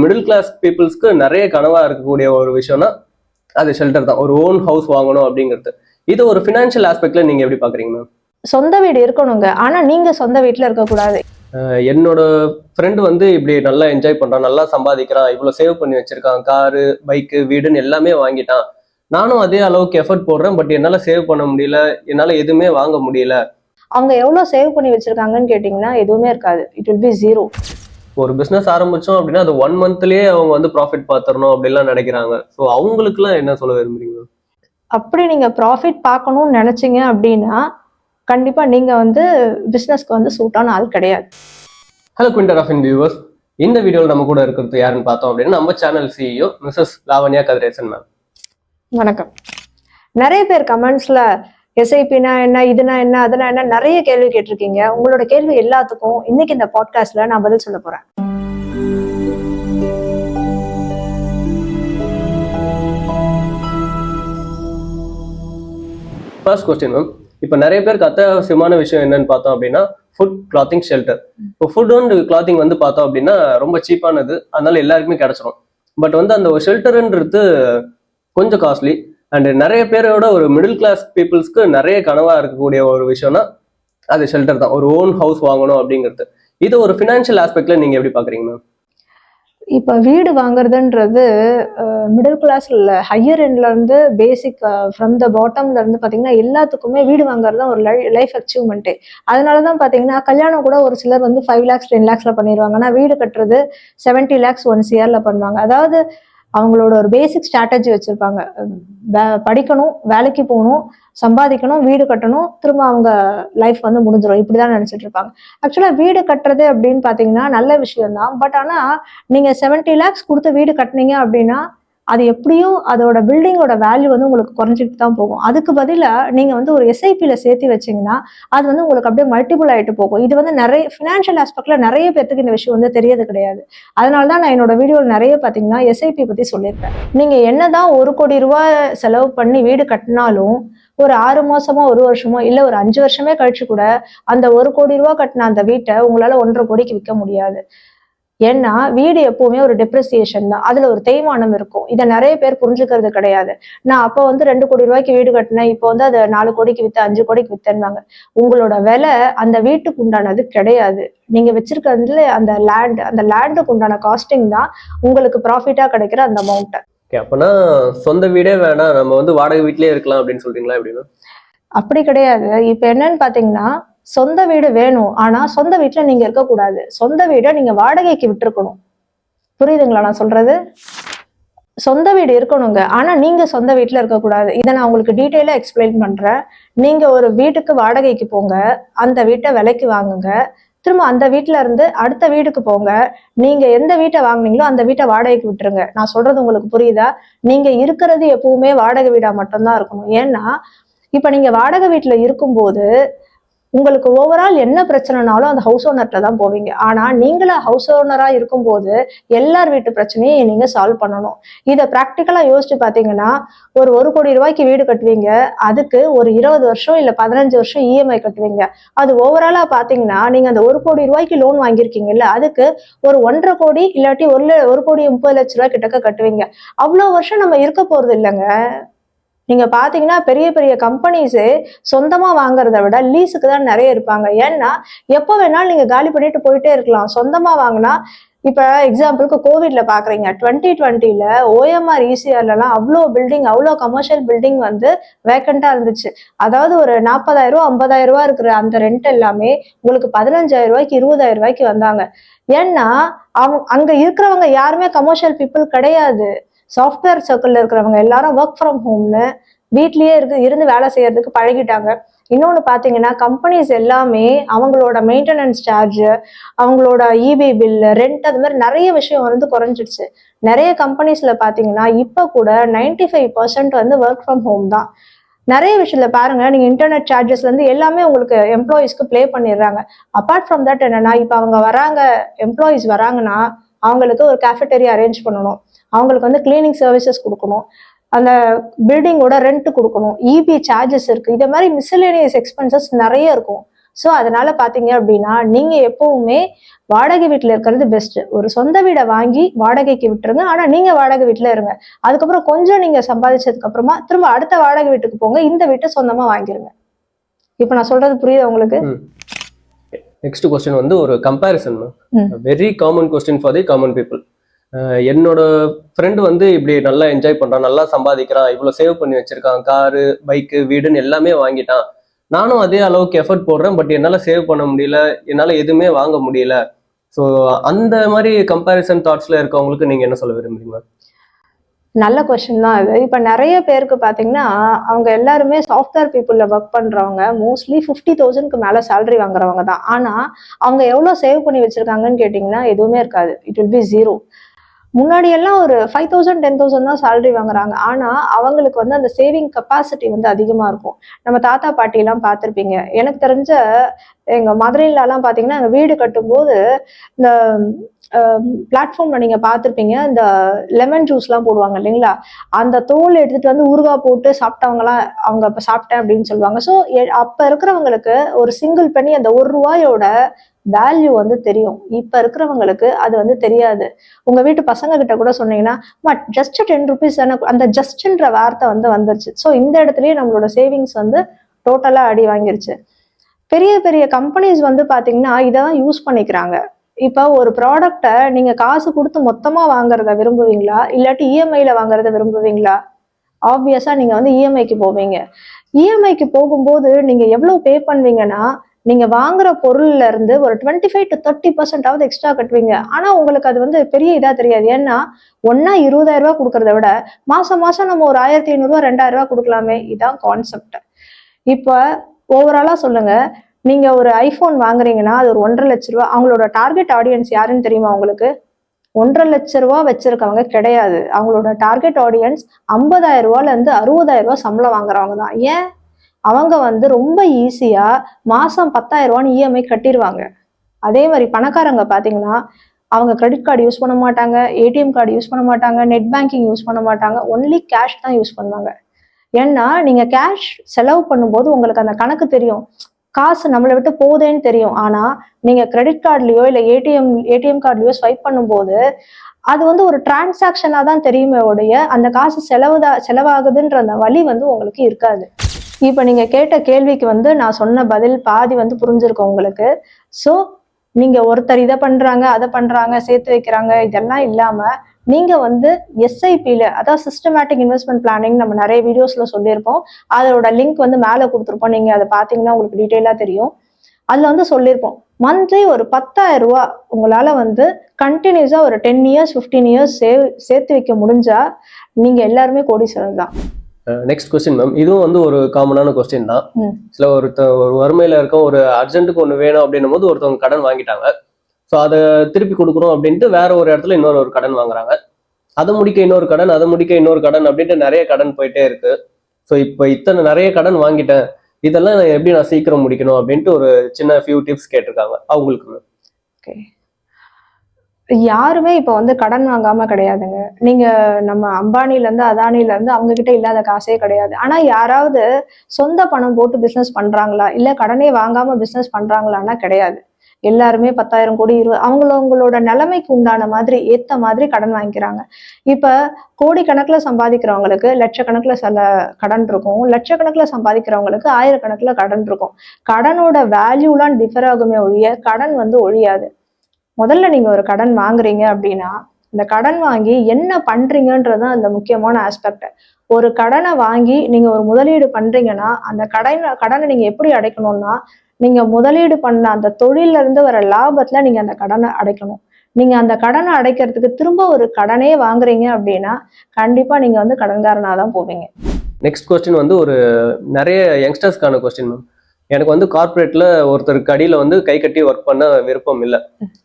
Middle class பீப்புள்ஸ்க்கு நிறைய கனவா இருக்கக்கூடிய ஒரு விஷயம்னா அது ஷெல்டர் தான். ஒரு ஓன் ஹவுஸ் வாங்கணும் அப்படிங்கிறது. இது ஒரு ஃபினான்ஷியல் ஆஸ்பெக்ட்ல நீங்க எப்படி பாக்குறீங்க மேம்? சொந்த வீடு இருக்கணுங்க, ஆனா நீங்க சொந்த வீட்டுல இருக்கக்கூடாது. என்னோட ஃப்ரெண்டு வந்து இப்படி நல்லா என்ஜாய் பண்றான், நல்லா சம்பாதிக்கிறான், இவ்வளவு சேவ் பண்ணி வச்சிருக்கான், காரு பைக்கு வீடுன்னு எல்லாமே வாங்கிட்டான். நானும் அதே அளவுக்கு எஃபர்ட் போடுறேன், பட் என்னால சேவ் பண்ண முடியல, என்னால எதுவுமே வாங்க முடியல. அவங்க எவ்வளவு சேவ் பண்ணி வச்சிருக்காங்கன்னு கேட்டீங்கன்னா எதுவுமே இருக்காது. It will be zero. ஒரு பிசினஸ் ஆரம்பிச்சோம் அப்படின்னா அது 1 மந்த்லயே அவங்க வந்து ப்ராஃபிட் பார்த்துடணும் அப்படிலாம் நினைக்கிறாங்க. ஸோ அவங்களுக்குலாம் என்ன சொல்ல விரும்புறீங்க? அப்படி நீங்க ப்ராஃபிட் பார்க்கணும்னு நினைச்சீங்க அப்படின்னா கண்டிப்பா நீங்க வந்து பிசினஸ்க்கு வந்து சூட்டான ஆள் கிடையாது. ஹலோ குவிண்டர் ஆஃப் வியூவர்ஸ், இந்த வீடியோவில் நம்ம கூட இருக்கிறது யாருன்னு பார்த்தோம் அப்படின்னா நம்ம channel CEO Mrs Lavanya Kathiresan ma'am. வணக்கம். நிறைய பேர் கமெண்ட்ஸ்ல எஸ்ஐபினா என்ன, இதுனா என்ன, அதுனா என்ன நிறைய கேள்வி கேட்டிருக்கீங்க. உங்களோட கேள்வி எல்லாத்துக்கும் இன்னைக்கு இந்த பாட்காஸ்ட்ல நான் பதில் சொல்ல போறேன். ஃபர்ஸ்ட் கொஸ்டின் மேம், இப்போ நிறைய பேருக்கு அத்தியாவசியமான விஷயம் என்னன்னு பார்த்தோம் அப்படின்னா ஃபுட், கிளாத்திங், ஷெல்டர். இப்போ ஃபுட் அண்ட் கிளாத்திங் வந்து பார்த்தோம் அப்படின்னா ரொம்ப சீப்பானது, அதனால எல்லாருக்குமே கிடைச்சிரும். பட் வந்து அந்த ஷெல்டர்ன்றது கொஞ்சம் காஸ்ட்லி. அண்ட் நிறைய பேரோட ஒரு மிடில் கிளாஸ் பீப்புள்ஸ்க்கு நிறைய கனவா இருக்கக்கூடிய ஒரு விஷயம்னா அது ஷெல்டர் தான். ஒரு ஓன் ஹவுஸ் வாங்கணும் அப்படிங்கிறது. இது ஒரு ஃபினான்ஷியல் ஆஸ்பெக்ட்ல நீங்க எப்படி பாக்குறீங்க மேம்? இப்போ வீடு வாங்குறதுன்றது மிடில் கிளாஸ் இல்லை, ஹையர் எண்ட்ல இருந்து பேசிக் ஃப்ரம் த பாட்டம்ல இருந்து பார்த்தீங்கன்னா எல்லாத்துக்குமே வீடு வாங்குறது தான் ஒரு லைஃப் அச்சீவ்மெண்ட்டே. அதனால தான் பார்த்தீங்கன்னா கல்யாணம் கூட ஒரு சிலர் வந்து 5 lakhs 10 lakhsல பண்ணிடுவாங்க. ஆனால் வீடு கட்டுறது 70 lakhs 1 yearல பண்ணுவாங்க. அதாவது அவங்களோட ஒரு பேசிக் ஸ்ட்ராட்டஜி வச்சிருப்பாங்க. படிக்கணும், வேலைக்கு போகணும், சம்பாதிக்கணும், வீடு கட்டணும், திரும்ப அவங்க லைஃப் வந்து முடிஞ்சிடும், இப்படிதான் நினைச்சிட்டு இருப்பாங்க. ஆக்சுவலா வீடு கட்டுறது அப்படின்னு பாத்தீங்கன்னா நல்ல விஷயம் தான். பட் ஆனா நீங்க 70 lakhs கொடுத்து வீடு கட்டினீங்க அப்படின்னா அது எப்படியும் அதோட பில்டிங்கோட வேல்யூ வந்து உங்களுக்கு குறைஞ்சிட்டு தான் போகும். அதுக்கு பதிலா நீங்க வந்து ஒரு எஸ்ஐபியில சேர்த்து வச்சீங்கன்னா அது வந்து உங்களுக்கு அப்படியே மல்டிபிள் ஆயிட்டு போகும். இது வந்து நிறைய ஃபினான்ஷியல் ஆஸ்பெக்ட்ல நிறைய பேருக்கு இந்த விஷயம் வந்து தெரியது கிடையாது. அதனாலதான் நான் என்னோட வீடியோவில் நிறைய பாத்தீங்கன்னா எஸ்ஐபி பத்தி சொல்லியிருக்கேன். நீங்க என்னதான் 1 கோடி ரூபாய் செலவு பண்ணி வீடு கட்டினாலும் ஒரு 6 மாசமோ 1 வருஷமோ இல்ல ஒரு 5 வருஷமே கழிச்சு கூட அந்த 1 கோடி ரூபாய் கட்டின அந்த வீட்டை உங்களால 1.5 கோடிக்கு விற்க முடியாது. ஏன்னா வீடு எப்பவுமே ஒரு டெப்ரிசியேஷன் தான், அதுல ஒரு தேய்மானம் இருக்கும். இதை நிறைய பேர் புரிஞ்சுக்கிறது கிடையாது. நான் அப்ப வந்து 2 கோடி ரூபாய்க்கு வீடு கட்டினேன், இப்போ வந்து அதை 4 கோடிக்கு வித்து 5 கோடிக்கு வித்தேன்னாங்க. உங்களோட விலை அந்த வீட்டுக்கு உண்டானது கிடையாது. நீங்க வச்சிருக்கிறதுல அந்த லேண்டுக்கு உண்டான காஸ்டிங் தான் உங்களுக்கு ப்ராஃபிட்டா கிடைக்கிற அந்த அமௌண்ட். அப்பனா சொந்த வீடே வேணாம், நம்ம வந்து வாடகை வீட்லயே இருக்கலாம் அப்படின்னு சொல்றீங்களா? எப்படின்னா அப்படி கிடையாது. இப்ப என்னன்னு பாத்தீங்கன்னா சொந்த வீடு வேணும், ஆனா சொந்த வீட்டுல நீங்க இருக்கக்கூடாது. சொந்த வீடை நீங்க வாடகைக்கு விட்டுருக்கணும். புரியுதுங்களா நான் சொல்றது? சொந்த வீடு இருக்கணுங்க, ஆனா நீங்க சொந்த வீட்டுல இருக்கக்கூடாது. இதை நான் உங்களுக்கு டீட்டெயிலா எக்ஸ்பிளைன் பண்றேன். நீங்க ஒரு வீட்டுக்கு வாடகைக்கு போங்க, அந்த வீட்டை விலைக்கு வாங்குங்க, திரும்ப அந்த வீட்டுல இருந்து அடுத்த வீட்டுக்கு போங்க. நீங்க எந்த வீட்டை வாங்குனீங்களோ அந்த வீட்டை வாடகைக்கு விட்டுருங்க. நான் சொல்றது உங்களுக்கு புரியுதா? நீங்க இருக்கிறது எப்பவுமே வாடகை வீடா மட்டும்தான் இருக்கணும். ஏன்னா இப்ப நீங்க வாடகை வீட்டுல இருக்கும்போது உங்களுக்கு ஓவரால் என்ன பிரச்சனைனாலும் அந்த ஹவுஸ் ஓனர்கிட்ட தான் போவீங்க. ஆனா நீங்களா ஹவுஸ் ஓனரா இருக்கும்போது எல்லார் வீட்டு பிரச்சனையும் நீங்க சால்வ் பண்ணணும். இதை பிராக்டிக்கலா யோசிச்சு பாத்தீங்கன்னா ஒரு 1 கோடி ரூபாய்க்கு வீடு கட்டுவீங்க, அதுக்கு ஒரு 20 வருஷம் இல்ல 15 வருஷம் இஎம்ஐ கட்டுவீங்க. அது ஓவராலா பாத்தீங்கன்னா நீங்க அந்த 1 கோடி ரூபாய்க்கு லோன் வாங்கியிருக்கீங்கல்ல, அதுக்கு ஒரு 1.5 கோடி இல்லாட்டி 1 கோடி 30 லட்ச ரூபாய் கிட்டக்க கட்டுவீங்க. அவ்வளவு வருஷம் நம்ம இருக்க போறது இல்லைங்க. நீங்க பாத்தீங்கன்னா பெரிய பெரிய கம்பெனிஸே சொந்தமா வாங்குறத விட லீஸுக்கு தான் நிறைய இருப்பாங்க. ஏன்னா எப்ப வேணாலும் நீங்க காலி பண்ணிட்டு போயிட்டே இருக்கலாம். சொந்தமா வாங்கினா இப்ப எக்ஸாம்பிளுக்கு கோவிட்ல பாக்குறீங்க, 2020ல OMR ECRலாம் அவ்வளோ பில்டிங், அவ்வளோ கமர்ஷியல் பில்டிங் வந்து வேக்கண்டா இருந்துச்சு. அதாவது ஒரு 40,000 ரூபா 50,000 ரூபா இருக்கிற அந்த ரெண்ட் எல்லாமே உங்களுக்கு 15,000 ரூபாய்க்கு 20,000 ரூபாய்க்கு வந்தாங்க. ஏன்னா அங்க இருக்கிறவங்க யாருமே கமர்ஷியல் பீப்புள் கிடையாது. சாஃப்ட்வேர் சர்க்கிள்ல இருக்கிறவங்க எல்லாரும் ஒர்க் ஃப்ரம் ஹோம்னு வீட்லயே இருந்து வேலை செய்யறதுக்கு பழகிட்டாங்க. இன்னொன்னு பாத்தீங்கன்னா கம்பெனிஸ் எல்லாமே அவங்களோட மெயின்டெனன்ஸ் சார்ஜ், அவங்களோட இபி பில், ரெண்ட், அது மாதிரி நிறைய விஷயம் வந்து குறைஞ்சிடுச்சு. நிறைய கம்பெனிஸ்ல பாத்தீங்கன்னா இப்ப கூட 95% வந்து ஒர்க் ஃப்ரம் ஹோம் தான். நிறைய விஷயத்துல பாருங்க, நீங்க இன்டர்நெட் சார்ஜஸ்ல இருந்து எல்லாமே உங்களுக்கு எம்ப்ளாயிஸ்க்கு பிளே பண்ணிடுறாங்க. அப்பார்ட் ஃப்ரம் தட் என்னன்னா இப்ப அவங்க வராங்க, எம்ப்ளாயிஸ் வராங்கன்னா அவங்களுக்கு ஒரு கேஃபெட்டேரியா அரேஞ்ச் பண்ணணும், அவங்களுக்கு வந்து கிளீனிங் சர்வீசஸ் கொடுக்கணும், அந்த பில்டிங்கோட ரெண்ட் கொடுக்கணும், இபி சார்ஜஸ் இருக்கு, இதே மாதிரி மிஸ்சலேனியஸ் எக்ஸ்பென்சஸ் நிறைய இருக்கும். ஸோ அதனால பாத்தீங்க அப்படின்னா நீங்க எப்பவுமே வாடகை வீட்டுல இருக்கிறது பெஸ்ட். ஒரு சொந்த வீடை வாங்கி வாடகைக்கு விட்டுருங்க, ஆனா நீங்க வாடகை வீட்டுல இருங்க. அதுக்கப்புறம் கொஞ்சம் நீங்க சம்பாதிச்சதுக்கு அப்புறமா திரும்ப அடுத்த வாடகை வீட்டுக்கு போங்க, இந்த வீட்டை சொந்தமா வாங்கிருங்க. இப்ப நான் சொல்றது புரியுதா உங்களுக்கு? நெக்ஸ்ட் கொஸ்டின் வந்து ஒரு கம்பேரிசன். ம். Very common question for the common people. என்னோட ஃப்ரெண்டு வந்து இப்படி நல்லா என்ஜாய் பண்றான், நல்லா சம்பாதிக்கிறான், இவ்வளவு சேவ் பண்ணி வச்சிருக்கான், காரு பைக்கு வீடுன்னு எல்லாமே வாங்கிட்டான். நானும் அதே அளவுக்கு எஃபர்ட் போடுறேன், பட் என்னால சேவ் பண்ண முடியல, என்னால எதுவுமே வாங்க முடியல. ஸோ அந்த மாதிரி கம்பேரிசன் தாட்ஸ்ல இருக்கவங்களுக்கு நீங்க என்ன சொல்ல விரும்புறீங்க? நல்ல கொஸ்டின் தான் இது. இப்ப நிறைய பேருக்கு பாத்தீங்கன்னா அவங்க எல்லாருமே சாஃப்ட்வேர் பீப்புள்ல ஒர்க் பண்றவங்க மோஸ்ட்லி 50,000க்கு மேல சேலரி வாங்குறவங்க தான். ஆனா அவங்க எவ்வளவு சேவ் பண்ணி வச்சிருக்காங்கன்னு கேட்டீங்கன்னா எதுவுமே இருக்காது. It will be zero. முன்னாடி எல்லாம் ஒரு 5,000 10,000 தான் சேலரி வாங்குறாங்க. ஆனா அவங்களுக்கு வந்து அந்த சேவிங் கெப்பாசிட்டி வந்து அதிகமா இருக்கும். நம்ம தாத்தா பாட்டி எல்லாம் பார்த்திருப்பீங்க. எனக்கு தெரிஞ்ச எங்க மதுரையில எல்லாம் பாத்தீங்கன்னா எங்க வீடு கட்டும்போது இந்த பிளாட்ஃபார்ம்ல நீங்க பார்த்திருப்பீங்க, இந்த லெமன் ஜூஸ் எல்லாம் போடுவாங்க இல்லைங்களா, அந்த தோல் எடுத்துட்டு வந்து ஊறுகாய் போட்டு சாப்பிட்டவங்கலாம் அவங்க அப்ப சாப்பிட்டேன் அப்படின்னு சொல்லுவாங்க. ஸோ அப்ப இருக்கிறவங்களுக்கு ஒரு சிங்கிள் பண்ணி அந்த ₹1 வேல்யூ வந்து தெரியும். இப்ப இருக்கிறவங்களுக்கு அது வந்து தெரியாது. உங்க வீட்டு பசங்க கிட்ட கூட சொன்னீங்கன்னா ஜஸ்ட் ₹10 தானே, அந்த ஜஸ்ட்ன்ற வார்த்தை வந்து வந்துருச்சு. ஸோ இந்த இடத்துலயே நம்மளோட சேவிங்ஸ் வந்து டோட்டலா அடி வாங்கிருச்சு. பெரிய பெரிய கம்பெனிஸ் வந்து பாத்தீங்கன்னா இதான் யூஸ் பண்ணிக்கிறாங்க. இப்ப ஒரு ப்ராடக்ட நீங்க காசு கொடுத்து மொத்தமா வாங்குறத விரும்புவீங்களா, இல்லாட்டி இஎம்ஐல வாங்குறத விரும்புவீங்களா? ஆப்வியஸா நீங்க வந்து இஎம்ஐக்கு போவீங்க. இஎம்ஐக்கு போகும்போது நீங்க எவ்வளவு பே பண்ணுவீங்கன்னா, நீங்க வாங்குற பொருள்ல இருந்து ஒரு 25 to 30% எக்ஸ்ட்ரா கட்டுவீங்க. ஆனா உங்களுக்கு அது வந்து பெரிய இதா தெரியாது. ஏன்னா ஒன்னா ₹20,000 கொடுக்கறத விட மாசம் மாசம் நம்ம ஒரு ₹1,500 ₹2,000 கொடுக்கலாமே. இதான் கான்செப்ட். இப்ப ஓவராலா சொல்லுங்க, நீங்க ஒரு ஐபோன் வாங்குறீங்கன்னா அது ஒரு ₹1,50,000. அவங்களோட டார்கெட் ஆடியன்ஸ் யாருன்னு தெரியுமா உங்களுக்கு? ₹1,50,000 வச்சிருக்கவங்க கிடையாது. அவங்களோட டார்கெட் ஆடியன்ஸ் ₹50,000 இருந்து ₹60,000 சம்பளம் வாங்குறவங்க தான். ஏன்? அவங்க வந்து ரொம்ப ஈஸியா மாசம் ₹10,000 இஎம்ஐ கட்டிடுவாங்க. அதே மாதிரி பணக்காரங்க பாத்தீங்கன்னா அவங்க கிரெடிட் கார்டு யூஸ் பண்ண மாட்டாங்க, ஏடிஎம் கார்டு யூஸ் பண்ண மாட்டாங்க, நெட் பேங்கிங் யூஸ் பண்ண மாட்டாங்க, ஒன்லி கேஷ் தான் யூஸ் பண்ணுவாங்க. ஏன்னா நீங்க கேஷ் செலவு பண்ணும்போது உங்களுக்கு அந்த கணக்கு தெரியும், காசு நம்மளை விட்டு போதேன்னு தெரியும். ஆனா நீங்க கிரெடிட் கார்டுலயோ இல்ல ஏடிஎம் கார்டுலயோ ஸ்வைப் பண்ணும்போது அது வந்து ஒரு டிரான்சாக்ஷனா தான் தெரியுமே ஒழிய அந்த காசு செலவாகுதுன்ற அந்த வழி வந்து உங்களுக்கு இருக்காது. இப்ப நீங்க கேட்ட கேள்விக்கு வந்து நான் சொன்ன பதில் பாதி வந்து புரிஞ்சிருக்கும் உங்களுக்கு. ஸோ நீங்க ஒருத்தர் இதை பண்றாங்க அதை பண்றாங்க சேர்த்து வைக்கிறாங்க இதெல்லாம் இல்லாம நீங்க வந்து எஸ்ஐபில, அதாவது சிஸ்டமேட்டிக் இன்வெஸ்ட்மெண்ட் பிளானிங், நம்ம நிறைய வீடியோஸ்ல சொல்லியிருப்போம். அதோட லிங்க் வந்து மேல கொடுத்துருப்போம். நீங்க அதை பாத்தீங்கன்னா உங்களுக்கு டீட்டெயிலா தெரியும். அதுல வந்து சொல்லியிருப்போம், மந்த்லி ஒரு ₹10,000 உங்களால வந்து கண்டினியூஸா ஒரு 10 years 15 years சேர்த்து வைக்க முடிஞ்சா நீங்க எல்லாருமே கோடீஸ்வரர் தான். நெக்ஸ்ட் கொஸ்டின் மேம், இதுவும் வந்து ஒரு காமனான கொஸ்டின் தான். சில ஒரு வறுமையில இருக்க ஒரு அர்ஜென்ட்டுக்கு ஒன்று வேணும் அப்படின்னும் போது ஒருத்தவங்க கடன் வாங்கிட்டாங்க. ஸோ அதை திருப்பி கொடுக்கணும் அப்படின்ட்டு வேற ஒரு இடத்துல இன்னொரு கடன் வாங்குறாங்க. அதை முடிக்க இன்னொரு கடன், அதை முடிக்க இன்னொரு கடன் அப்படின்ட்டு நிறைய கடன் போயிட்டே இருக்கு. ஸோ இப்போ இத்தனை நிறைய கடன் வாங்கிட்டேன், இதெல்லாம் எப்படி நான் சீக்கிரம் முடிக்கணும் அப்படின்ட்டு ஒரு சின்ன ஃபியூ டிப்ஸ் கேட்டிருக்காங்க அவங்களுக்கு. யாருமே இப்ப வந்து கடன் வாங்காம கிடையாதுங்க. நீங்க நம்ம அம்பானில இருந்து அதானில இருந்து அவங்க கிட்ட இல்லாத காசே கிடையாது. ஆனா யாராவது சொந்த பணம் போட்டு பிசினஸ் பண்றாங்களா, இல்ல கடனே வாங்காம பிசினஸ் பண்றாங்களான்னா கிடையாது. எல்லாருமே 10,000 கோடி 20 அவங்களோட நிலைமைக்கு உண்டான மாதிரி ஏத்த மாதிரி கடன் வாங்கிக்கிறாங்க. இப்ப கோடிக்கணக்குல சம்பாதிக்கிறவங்களுக்கு லட்சக்கணக்குல சில கடன் இருக்கும், லட்சக்கணக்குல சம்பாதிக்கிறவங்களுக்கு ஆயிரக்கணக்குல கடன் இருக்கும். கடனோட வேல்யூலாம் டிஃபர் ஆகுமே ஒழிய கடன் வந்து ஒழியாது. முதல்ல நீங்க ஒரு கடன் வாங்குறீங்க அப்படின்னா இந்த கடன் வாங்கி என்ன பண்றீங்கன்றதுதான் அந்த முக்கியமான ஆஸ்பெக்ட். ஒரு கடனை வாங்கி நீங்க ஒரு முதலீடு பண்றீங்கன்னா அந்த கடனை நீங்க எப்படி அடைக்கணும்னா, நீங்க முதலீடு பண்ண அந்த தொழில இருந்து வர லாபத்துல நீங்க அந்த கடனை அடைக்கணும். நீங்க அந்த கடனை அடைக்கிறதுக்கு திரும்ப ஒரு கடனே வாங்குறீங்க அப்படின்னா கண்டிப்பா நீங்க வந்து கடன்காரனாதான் போவீங்க. நெக்ஸ்ட் கொஸ்டின் வந்து ஒரு நிறைய யங்ஸ்டர்ஸ்க்கான கொஸ்டின் மேம். எனக்கு வந்து கார்பரேட்ல ஒருத்தருக்கு அடியில் வந்து கை கட்டி ஒர்க் பண்ண விருப்பம் இல்லை.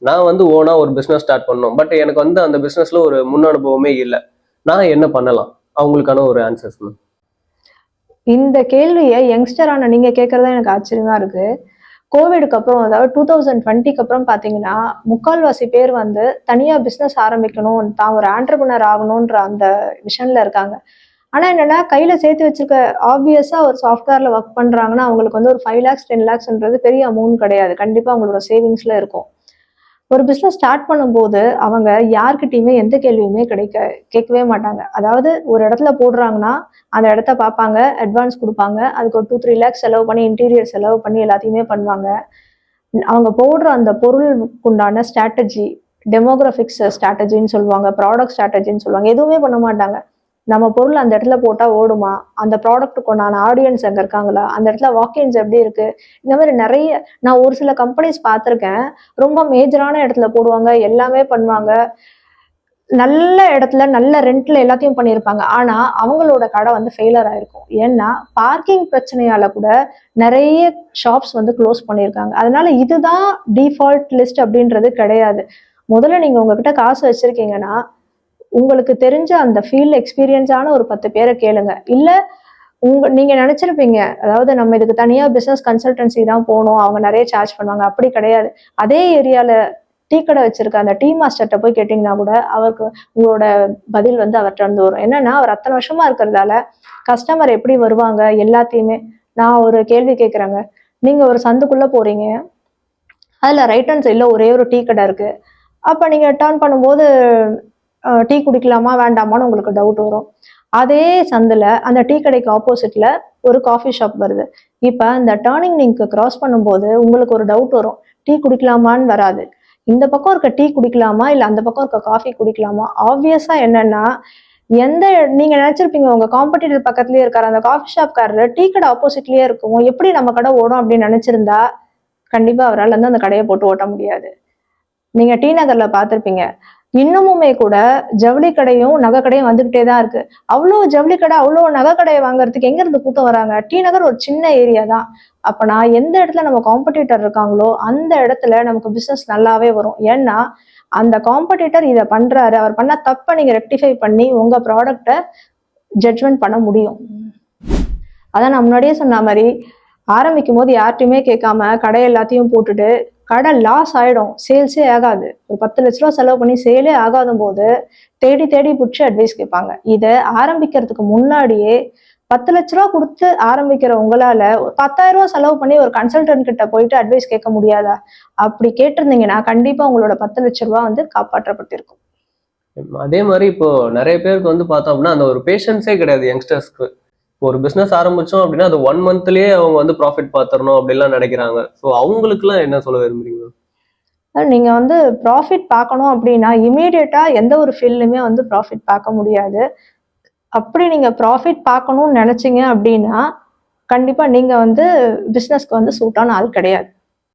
நான் வந்து ஓனா ஒரு பிஸ்னஸ் ஸ்டார்ட் பண்ணணும், பட் எனக்கு வந்து அந்த பிஸ்னஸ்ல ஒரு முன் அனுபவமே இல்லை. நான் என்ன பண்ணலாம்? அவங்களுக்கான ஒரு ஆன்சர்ஸ் மேம். இந்த கேள்வியை யங்ஸ்டரான நீங்க கேட்கறதா எனக்கு ஆச்சரியமா இருக்கு. கோவிடுக்கு அப்புறம், அதாவது 2020க்கு அப்புறம் பாத்தீங்கன்னா முக்கால்வாசி பேர் வந்து தனியா பிசினஸ் ஆரம்பிக்கணும், தான் ஒரு ஆண்டர்பிரினர் ஆகணும்ன்ற அந்த விஷன்ல இருக்காங்க. ஆனா என்னன்னா கையில சேர்த்து வச்சிருக்க ஆப்வியஸா ஒரு சாஃப்ட்வேர்ல ஒர்க் பண்றாங்கன்னா அவங்களுக்கு வந்து ஒரு 5 lakhs 10 lakhsன்றது பெரிய அமௌண்ட் கிடையாது. கண்டிப்பா அவங்களோட சேவிங்ஸ்ல இருக்கும். ஒரு பிசினஸ் ஸ்டார்ட் பண்ணும்போது அவங்க யார்கிட்டயுமே எந்த கேள்வியுமே கேட்கவே மாட்டாங்க. அதாவது ஒரு இடத்துல போடுறாங்கன்னா அந்த இடத்த பார்ப்பாங்க, அட்வான்ஸ் கொடுப்பாங்க, அதுக்கு ஒரு 2-3 lakhs செலவு பண்ணி இன்டீரியர் செலவு பண்ணி எல்லாத்தையுமே பண்ணுவாங்க. அவங்க போடுற அந்த பொருளுக்கு உண்டான ஸ்ட்ராட்டஜி, டெமோகிராஃபிக்ஸ் ஸ்ட்ராட்டஜின்னு சொல்லுவாங்க, ப்ராடக்ட் ஸ்ட்ராட்டஜின்னு சொல்லுவாங்க, எதுவுமே பண்ண மாட்டாங்க. நம்ம பொருள் அந்த இடத்துல போட்டா ஓடுமா, அந்த ப்ராடக்ட்டுக்கு உண்டான ஆடியன்ஸ் அங்க இருக்காங்களா, அந்த இடத்துல வாக்கின்ஸ் எப்படி இருக்கு, இந்த மாதிரி நிறைய நான் ஒரு சில கம்பெனிஸ் பார்த்துருக்கேன். ரொம்ப மேஜரான இடத்துல போடுவாங்க, எல்லாமே பண்ணுவாங்க, நல்ல இடத்துல நல்ல ரெண்ட்ல எல்லாத்தையும் பண்ணியிருப்பாங்க. ஆனா அவங்களோட கடை வந்து ஃபெயிலர் ஆயிருக்கும். ஏன்னா பார்க்கிங் பிரச்சனையால கூட நிறைய ஷாப்ஸ் வந்து க்ளோஸ் பண்ணியிருக்காங்க. அதனால இதுதான் டிஃபால்ட் லிஸ்ட் அப்படின்றது கிடையாது. முதல்ல நீங்க உங்ககிட்ட காசு வச்சிருக்கீங்கன்னா உங்களுக்கு தெரிஞ்ச அந்த ஃபீல்ட் எக்ஸ்பீரியன்ஸான ஒரு 10 பேரை கேளுங்க. இல்ல நீங்க நினைச்சிருப்பீங்க, அதாவது நம்ம இதுக்கு தனியா பிசினஸ் கன்சல்டன்சி தான் போகணும், அவங்க நிறைய சார்ஜ் பண்ணுவாங்க. அப்படி கிடையாது. அதே ஏரியால டீ கடை வச்சிருக்க அந்த டீ மாஸ்டர்கிட்ட போய் கேட்டீங்கன்னா கூட அவருக்கு உங்களோட பதில் வந்து அவர்கிட்ட இருந்து வரும். என்னன்னா அவர் அத்தனை வருஷமா இருக்கிறதால கஸ்டமர் எப்படி வருவாங்க எல்லாத்தையுமே. நான் ஒரு கேள்வி கேட்குறேங்க. நீங்க ஒரு சந்துக்குள்ள போறீங்க, அதுல ரைட் ஹேண்ட் சைட்ல ஒரே ஒரு டீ கடை இருக்கு. அப்ப நீங்க டர்ன் பண்ணும்போது டீ குடிக்கலாமா வேண்டாமான்னு உங்களுக்கு டவுட் வரும். அதே சந்தில் அந்த டீ கடைக்கு ஆப்போசிட்ல ஒரு காஃபி ஷாப் வருது. இப்போ அந்த டேர்னிங் நீங்க கிராஸ் பண்ணும்போது உங்களுக்கு ஒரு டவுட் வரும், டீ குடிக்கலாமான்னு வராது. இந்த பக்கம் இருக்க டீ குடிக்கலாமா இல்லை அந்த பக்கம் இருக்க காஃபி குடிக்கலாமா. ஆப்வியஸா என்னன்னா எந்த நீங்க நினைச்சிருப்பீங்க உங்க காம்படிட்டர் பக்கத்துலயே இருக்காரு, அந்த காஃபி ஷாப்காரரு டீ கடை ஆப்போசிட்லயே இருக்கும், எப்படி நம்ம கடை ஓடும் அப்படின்னு நினைச்சிருந்தா கண்டிப்பா அவரால் வந்து அந்த கடையை போட்டு ஓட்ட முடியாது. நீங்க டி நகர்ல பார்த்திருப்பீங்க, இன்னமுமே கூட ஜவுளி கடையும் நகை கடையும் வந்துகிட்டே தான் இருக்கு. அவ்வளோ ஜவுளி கடை அவ்வளோ நகை கடையை வாங்குறதுக்கு எங்க இருந்து கூட்டம் வராங்க. டி நகர் ஒரு சின்ன ஏரியா தான். அப்பனா எந்த இடத்துல நம்ம காம்படிட்டர் இருக்காங்களோ அந்த இடத்துல நமக்கு பிசினஸ் நல்லாவே வரும். ஏன்னா அந்த காம்படிட்டர் இதை பண்றாரு, அவர் பண்ண தப்ப நீங்க ரெக்டிஃபை பண்ணி உங்க ப்ராடக்டை ஜட்ஜ்மெண்ட் பண்ண முடியும். அதான் நான் முன்னாடியே சொன்ன மாதிரி ஆரம்பிக்கும் போது யார்ட்டையுமே கேட்காம கடை எல்லாத்தையும் போட்டுட்டு கடை லாஸ் ஆயிடும், சேல்ஸே ஆகாது. ஒரு 10 லட்ச ரூபா செலவு பண்ணி சேலே ஆகாத போது தேடி தேடி பிடிச்சி அட்வைஸ் கேட்பாங்க. இதை ஆரம்பிக்கிறதுக்கு முன்னாடியே 10 லட்ச ரூபா கொடுத்து ஆரம்பிக்கிற உங்களால 10,000 ரூபா செலவு பண்ணி ஒரு கன்சல்டன்ட் கிட்ட போயிட்டு அட்வைஸ் கேட்க முடியாதா? அப்படி கேட்டிருந்தீங்கன்னா கண்டிப்பா உங்களோட 10 லட்ச ரூபா வந்து காப்பாற்றப்பட்டிருக்கும். அதே மாதிரி இப்போ நிறைய பேருக்கு வந்து பார்த்தோம் அப்படின்னா அந்த ஒரு பேஷன்ஸே கிடையாது யங்ஸ்டர்ஸ்க்கு. ஒரு பிசினஸ் ஆரம்பிச்சோம் அப்படின்னா அது 1 monthலயே அவங்க வந்து ப்ராஃபிட் பார்த்துடணும் அப்படிலாம் நினைக்கிறாங்க. ஸோ அவங்களுக்குலாம் என்ன சொல்ல விரும்புறீங்க? நீங்க வந்து ப்ராஃபிட் பார்க்கணும் அப்படின்னா இமீடியட்டா எந்த ஒரு ஃபீல்டுமே வந்து ப்ராஃபிட் பார்க்க முடியாது. அப்படி நீங்க ப்ராஃபிட் பார்க்கணும்னு நினைச்சீங்க அப்படின்னா கண்டிப்பா நீங்க வந்து பிசினஸ்க்கு வந்து சூட்டான ஆள் கிடையாது.